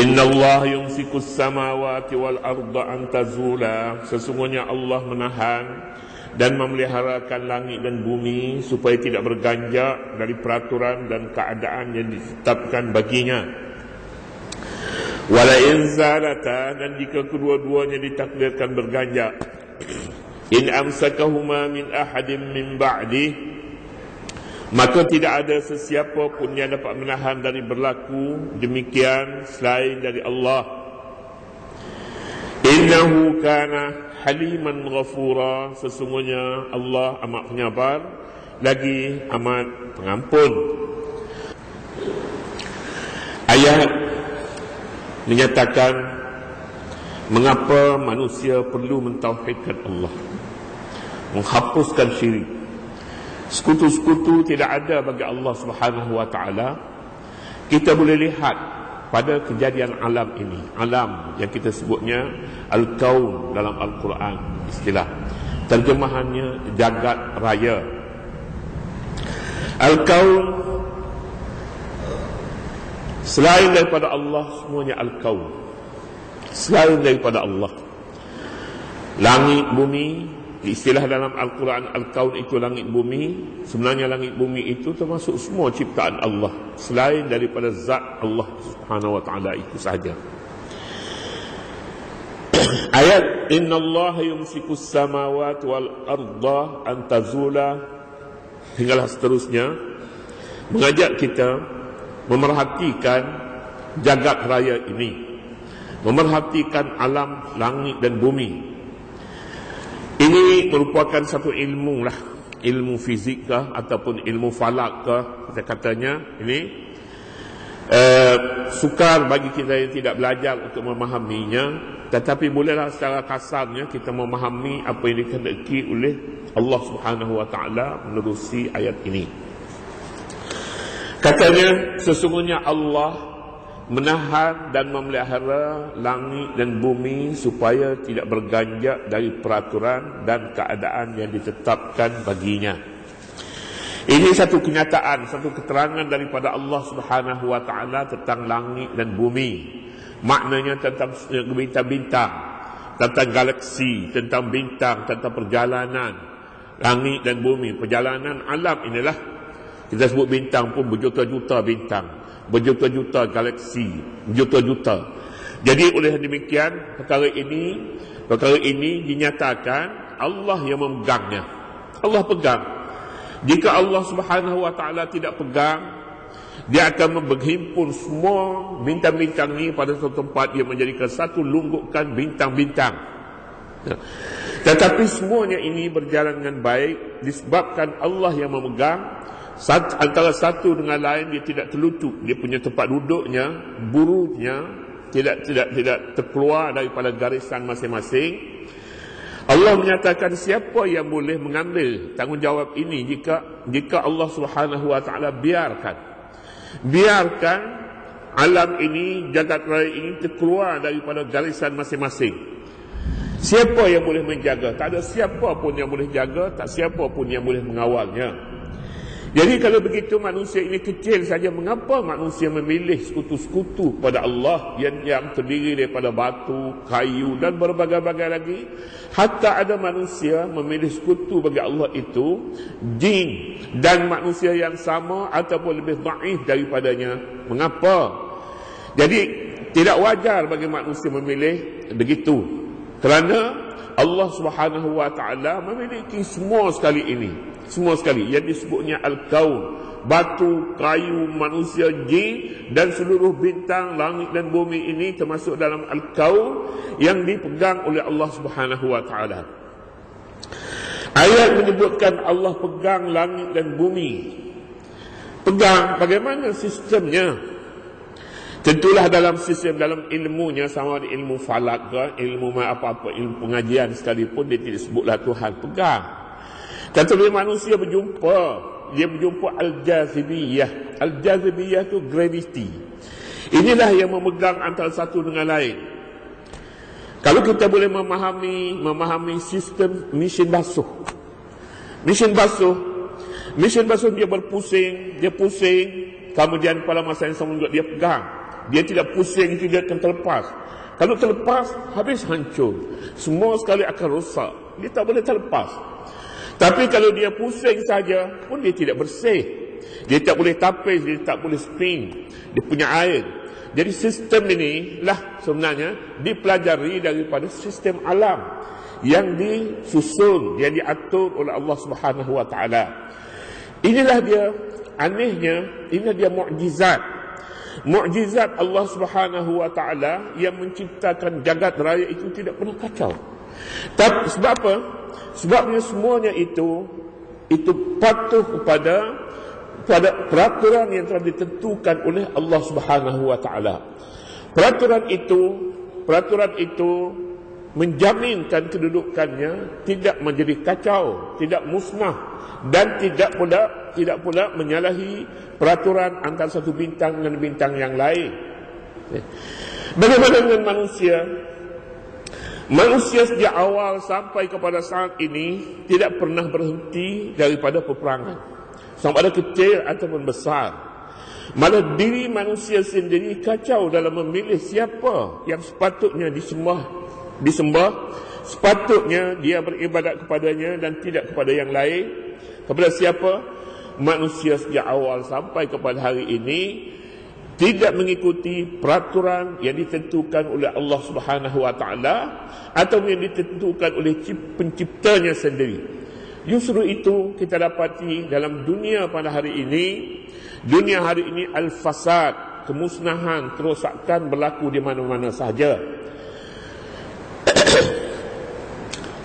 Innallaha yumsikus samawati wal arda an tazula. Sesungguhnya Allah menahan dan memeliharakan langit dan bumi supaya tidak berganjak dari peraturan dan keadaan yang ditetapkan baginya. Wala in zalata, dan jika kedua-duanya ditakdirkan berganjak, in amsakahuma min ahadin min ba'di, maka tidak ada sesiapa pun yang dapat menahan dari berlaku demikian selain dari Allah. Innahu kana haliman ghafura. Sesungguhnya Allah amat penyabar lagi amat pengampun. Ayat menyatakan mengapa manusia perlu mentauhidkan Allah, menghapuskan syirik. Sekutu-sekutu tidak ada bagi Allah Subhanahu wa ta'ala. Kita boleh lihat pada kejadian alam ini, alam yang kita sebutnya Al-Kaun dalam Al-Quran, istilah terjemahannya jagat raya. Al-Kaun, selain daripada Allah semuanya Al-Kaun, selain daripada Allah. Langit bumi, istilah dalam Al-Quran Al-Kaun itu langit bumi. Sebenarnya langit bumi itu termasuk semua ciptaan Allah selain daripada zat Allah Subhanahu wa ta'ala itu sahaja. Ayat innallaha yumsikus samawati wal arda an tazula hinggalah seterusnya mengajak kita memerhatikan jagat raya ini, memerhatikan alam langit dan bumi. Ini merupakan satu ilmu lah, ilmu fizik kah ataupun ilmu falak kah, katanya ini sukar bagi kita yang tidak belajar untuk memahaminya, tetapi bolehlah secara kasarnya kita memahami apa yang dikehendaki oleh Allah Subhanahu wa ta'ala menerusi ayat ini. Katanya sesungguhnya Allah menahan dan memelihara langit dan bumi supaya tidak berganjak dari peraturan dan keadaan yang ditetapkan baginya. Ini satu kenyataan, satu keterangan daripada Allah Subhanahu wa ta'ala tentang langit dan bumi. Maknanya tentang bintang-bintang, tentang galaksi, tentang bintang, tentang perjalanan langit dan bumi, perjalanan alam inilah. Kita sebut bintang pun berjuta-juta bintang, berjuta-juta galaksi, berjuta-juta. Jadi oleh demikian perkara ini dinyatakan Allah yang memegangnya. Allah pegang. Jika Allah Subhanahu wa ta'ala tidak pegang, dia akan berhimpun semua bintang-bintang ini pada satu tempat, dia menjadikan satu lunggukan bintang-bintang. Tetapi semuanya ini berjalan dengan baik disebabkan Allah yang memegang. Antara satu dengan lain dia tidak terlucut, dia punya tempat duduknya, burunya tidak terkeluar daripada garisan masing-masing. Allah menyatakan siapa yang boleh mengambil tanggungjawab ini jika Allah Subhanahu wa ta'ala biarkan alam ini, jagat raya ini terkeluar daripada garisan masing-masing. Siapa yang boleh menjaga? Tak ada siapa pun yang boleh jaga, tak siapa pun yang boleh mengawalnya. Jadi kalau begitu manusia ini kecil saja, mengapa manusia memilih sekutu-sekutu pada Allah yang terdiri daripada batu, kayu dan berbagai-bagai lagi? Hatta ada manusia memilih sekutu bagi Allah itu jin dan manusia yang sama ataupun lebih dhaif daripadanya. Mengapa? Jadi tidak wajar bagi manusia memilih begitu, kerana Allah Subhanahu wa ta'ala memiliki semua sekali ini, semua sekali yang disebutnya Al-Kaun, batu, kayu, manusia, jin dan seluruh bintang, langit dan bumi ini termasuk dalam Al-Kaun yang dipegang oleh Allah Subhanahu wa ta'ala. Ayat menyebutkan Allah pegang langit dan bumi. Pegang, bagaimana sistemnya? Tentulah dalam sistem, dalam ilmunya, sama ada ilmu falak ke, ilmu apa-apa, ilmu pengajian sekalipun, dia tidak sebutlah Tuhan pegang. Tetapi manusia berjumpa al-jazibiyah. Al-jazibiyah itu gravity. Inilah yang memegang antara satu dengan lain. Kalau kita boleh memahami sistem mesin basuh. Mesin basuh dia berpusing, dia pusing, kemudian pada masa yang sama juga dia pegang. Dia tidak pusing, itu dia akan terlepas. Kalau terlepas, habis hancur. Semua sekali akan rosak. Dia tak boleh terlepas. Tapi kalau dia pusing saja pun dia tidak bersih. Dia tak boleh tapis, dia tak boleh spin. Dia punya air. Jadi sistem ini lah sebenarnya dipelajari daripada sistem alam yang disusun, yang diatur oleh Allah Subhanahu wa taala. Inilah dia anehnya, inilah dia mukjizat. Mukjizat Allah Subhanahu wa taala yang menciptakan jagat raya itu tidak pernah kacau. Tapi sebab apa? Sebabnya semuanya itu patuh kepada peraturan yang telah ditentukan oleh Allah Subhanahu wa taala. Peraturan itu menjaminkan kedudukannya tidak menjadi kacau, tidak musnah dan tidak pula menyalahi peraturan antara satu bintang dengan bintang yang lain. Bagaimana dengan manusia? Manusia sejak awal sampai kepada saat ini tidak pernah berhenti daripada peperangan, sama ada kecil ataupun besar. Malah diri manusia sendiri kacau dalam memilih siapa yang sepatutnya disembah, sepatutnya dia beribadat kepadanya dan tidak kepada yang lain. Kepada siapa? Manusia sejak awal sampai kepada hari ini tidak mengikuti peraturan yang ditentukan oleh Allah Subhanahu wa taala atau yang ditentukan oleh penciptanya sendiri. Justru itu kita dapati dalam dunia pada hari ini. Dunia hari ini al-fasad, kemusnahan, kerosakan berlaku di mana-mana sahaja.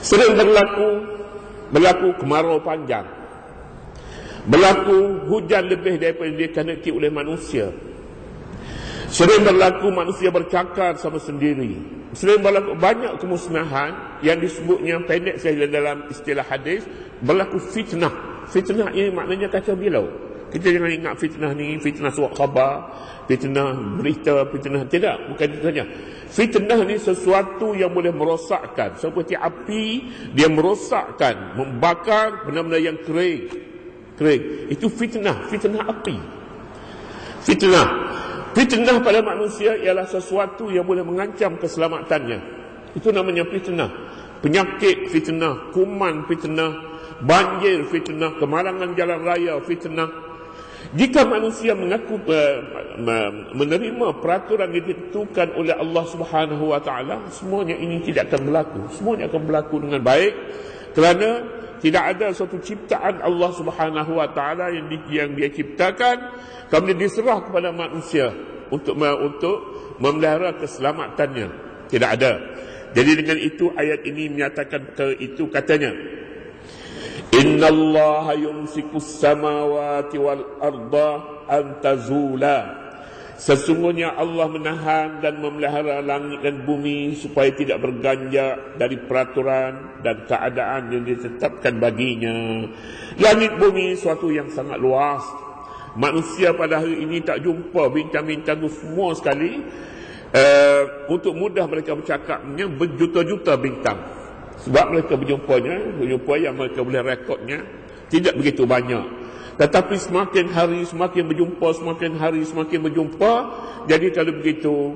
Sering berlaku kemarau panjang, berlaku hujan lebih daripada dikehendaki oleh manusia. Sering berlaku manusia bercakar sama sendiri. Sering berlaku banyak kemusnahan yang disebutnya pendek saja dalam istilah hadis, berlaku fitnah. Fitnah ini maknanya kacau bilau. Kita jangan ingat fitnah ni, fitnah surat khabar, fitnah berita, fitnah tidak, bukan itu saja. Fitnah ni sesuatu yang boleh merosakkan, seperti api, dia merosakkan, membakar benda-benda yang kering. Itu fitnah api. Fitnah pada manusia ialah sesuatu yang boleh mengancam keselamatannya. Itu namanya fitnah. Penyakit fitnah, kuman fitnah, banjir fitnah, kemalangan jalan raya fitnah. Jika manusia mengaku menerima peraturan yang ditentukan oleh Allah Subhanahu wa taala, semuanya ini tidak akan berlaku. Semuanya akan berlaku dengan baik kerana tidak ada suatu ciptaan Allah Subhanahu wa taala yang dia ciptakan kemudian diserah kepada manusia untuk memelihara keselamatannya. Tidak ada. Jadi dengan itu ayat ini menyatakan itu katanya, Inna Allah yumsikus samawati wal arda an tazula. Sesungguhnya Allah menahan dan memelihara langit dan bumi supaya tidak berganjak dari peraturan dan keadaan yang ditetapkan baginya. Langit bumi suatu yang sangat luas. Manusia pada hari ini tak jumpa bintang-bintang itu semua sekali. Untuk mudah mereka bercakapnya berjuta-juta bintang. Sebab mereka berjumpa yang mereka boleh rekodnya tidak begitu banyak. Tetapi semakin hari semakin berjumpa, semakin hari semakin berjumpa. Jadi kalau begitu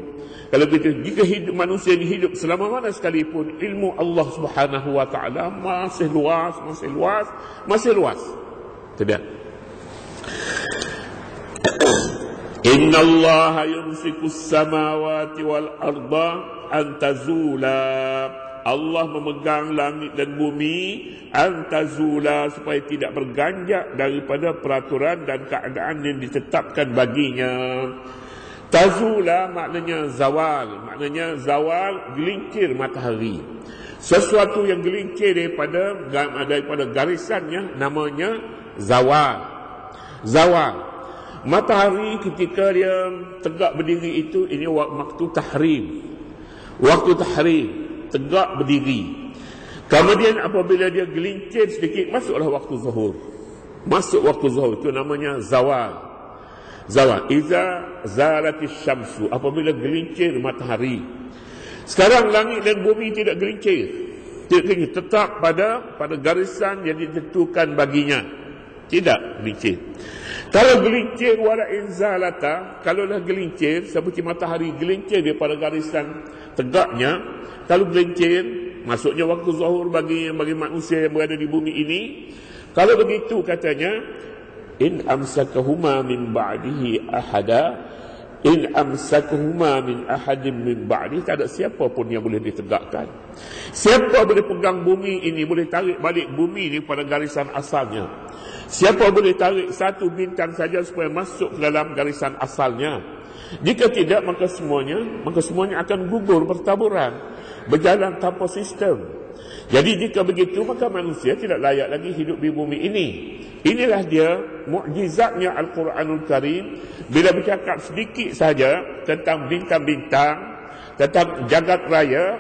jika hidup manusia ini hidup selama mana sekalipun, ilmu Allah Subhanahu wa taala masih luas. Tidak. Inna Allah yumsikus samawati wal arda an tazula. Allah memegang langit dan bumi antazula supaya tidak berganjak daripada peraturan dan keadaan yang ditetapkan baginya. Tazula maknanya zawal gelincir matahari. Sesuatu yang gelincir daripada garisannya namanya zawal. Matahari ketika dia tegak berdiri itu, ini waktu tahrim, tegak berdiri. Kemudian apabila dia gelincir sedikit, masuklah waktu zuhur. Itu namanya zawal. Iza zalatis syamsu, apabila gelincir matahari. Sekarang langit dan bumi tidak gelincir, tetap pada garisan yang ditentukan baginya. Tidak gelincir. Kalau gelincir wala inzalata, kalau dah gelincir seperti matahari gelincir daripada garisan tegaknya, kalau gelincir maksudnya waktu zuhur bagi manusia yang berada di bumi ini. Kalau begitu katanya, in amsakahuma min ba'dihi ahada, in amsakahuma min ahadin min ba'di, tak ada siapa pun yang boleh ditegakkan. Siapa boleh pegang bumi ini, boleh tarik balik bumi ini pada garisan asalnya. Siapa boleh tarik satu bintang saja supaya masuk ke dalam garisan asalnya. Jika tidak, maka semuanya akan gugur bertaburan, berjalan tanpa sistem. Jadi jika begitu, maka manusia tidak layak lagi hidup di bumi ini. Inilah dia mukjizatnya Al-Quranul Karim. Bila bercakap sedikit saja tentang bintang-bintang, tentang jagat raya,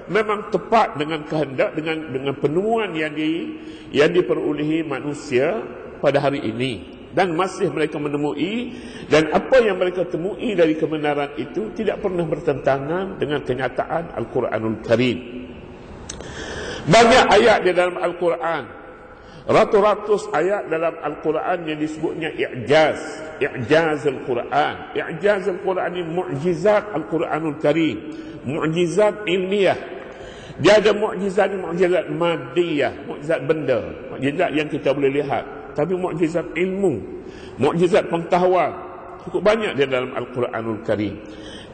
memang tepat dengan kehendak, dengan penemuan yang diperolehi manusia pada hari ini. Dan masih mereka menemui, dan apa yang mereka temui dari kebenaran itu tidak pernah bertentangan dengan kenyataan Al-Quranul Karim. Banyak ayat di dalam Al-Quran, ratus-ratus ayat dalam Al-Quran yang disebutnya i'jaz Al-Quran. I'jaz Al-Quran ini mu'jizat Al-Quranul Karim, mu'jizat ilmiah. Dia ada mu'jizat madiyah, mu'jizat benda, mu'jizat yang kita boleh lihat. Tapi mu'jizat ilmu, mu'jizat pengetahuan, cukup banyak di dalam Al-Quranul Karim.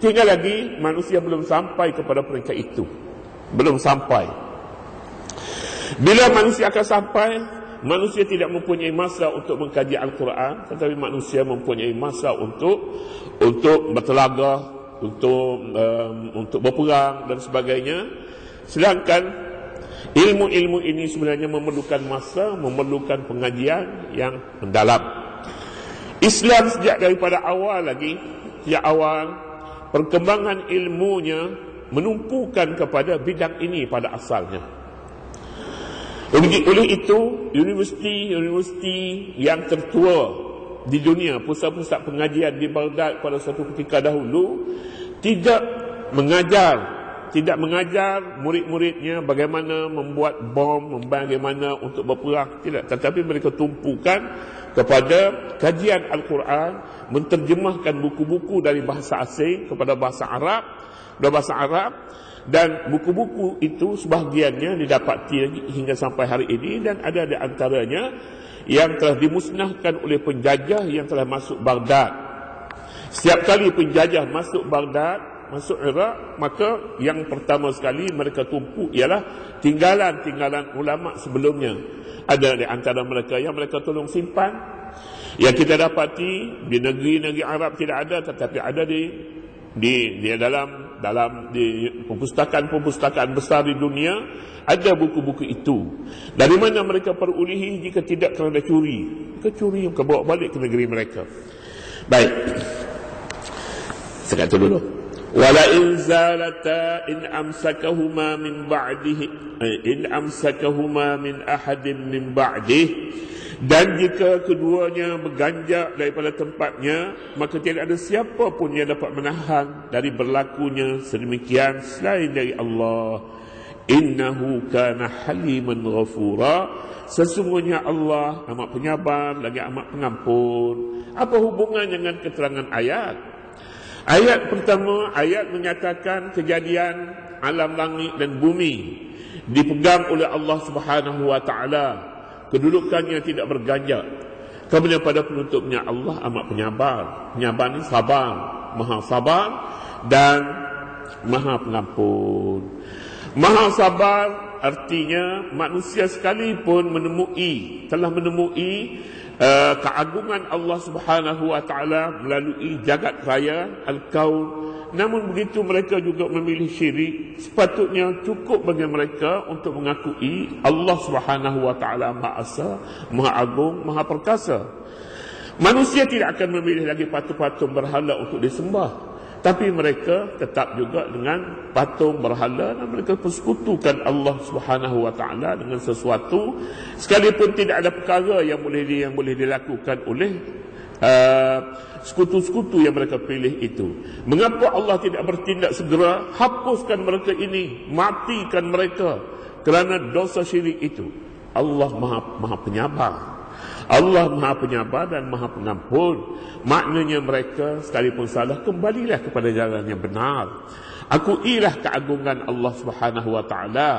Tinggal lagi manusia belum sampai kepada peringkat itu. Belum sampai. Bila manusia akan sampai, manusia tidak mempunyai masa untuk mengkaji Al-Quran, tetapi manusia mempunyai masa untuk bertelaga, untuk berperang dan sebagainya. Sedangkan ilmu-ilmu ini sebenarnya memerlukan masa, memerlukan pengajian yang mendalam. Islam sejak daripada awal lagi, sejak awal, perkembangan ilmunya menumpukan kepada bidang ini pada asalnya. Oleh itu, universiti yang tertua di dunia, pusat-pusat pengajian di Baghdad pada suatu ketika dahulu, tidak mengajar murid-muridnya bagaimana membuat bom, bagaimana untuk berperang, tidak. Tetapi mereka tumpukan kepada kajian Al-Quran, menterjemahkan buku-buku dari bahasa asing kepada bahasa Arab, dan buku-buku itu sebahagiannya didapati lagi hingga sampai hari ini, dan ada di antaranya yang telah dimusnahkan oleh penjajah yang telah masuk Baghdad. Setiap kali penjajah masuk Baghdad, masuk Iraq, maka yang pertama sekali mereka tumpu ialah tinggalan-tinggalan ulama sebelumnya. Ada di antara mereka yang mereka tolong simpan, yang kita dapati di negeri-negeri Arab tidak ada, tetapi ada di dalam perpustakaan besar di dunia, ada buku-buku itu. Dari mana mereka perolehi jika tidak kerana curi? Mereka curi yang bawa balik ke negeri mereka. Baik, saya kata dulu, wala in zalata in amsakahuma min ba'dihi, in amsakahuma min ahadin min ba'dihi. Dan jika keduanya berganjak daripada tempatnya, maka tidak ada siapa pun yang dapat menahan dari berlakunya sedemikian selain dari Allah. Innahu kana haliman ghafura. Sesungguhnya Allah amat penyabar lagi amat pengampun. Apa hubungan dengan keterangan ayat? Ayat pertama, ayat menyatakan kejadian alam langit dan bumi dipegang oleh Allah Subhanahu wa taala. Kedudukannya tidak berganjak. Kemudian pada penutupnya, Allah amat penyabar. Penyabar ini sabar, maha sabar dan maha pengampun. Maha sabar artinya manusia sekalipun telah menemui keagungan Allah Subhanahu wa taala melalui jagat raya al-kaun. Namun begitu mereka juga memilih syirik. Sepatutnya cukup bagi mereka untuk mengakui Allah Subhanahu wa taala Maha Esa, Maha Agung, Maha Perkasa. Manusia tidak akan memilih lagi patung-patung berhala untuk disembah, tapi mereka tetap juga dengan patung berhala, dan mereka persekutukan Allah Subhanahu wa taala dengan sesuatu, sekalipun tidak ada perkara yang boleh dilakukan oleh sekutu-sekutu yang mereka pilih itu. Mengapa Allah tidak bertindak segera hapuskan mereka ini, matikan mereka kerana dosa syirik itu? Allah maha penyabar, Allah Maha Penyabar dan Maha Pengampun. Maknanya mereka sekalipun salah, kembalilah kepada jalan yang benar. Akuilah keagungan Allah Subhanahu wa taala.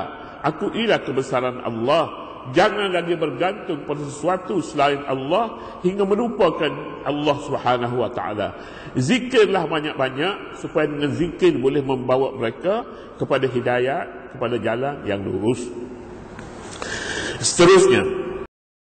Akuilah kebesaran Allah. Jangan lagi bergantung pada sesuatu selain Allah hingga melupakan Allah Subhanahu wa taala. Zikirlah banyak-banyak supaya dengan zikir boleh membawa mereka kepada hidayah, kepada jalan yang lurus. Seterusnya,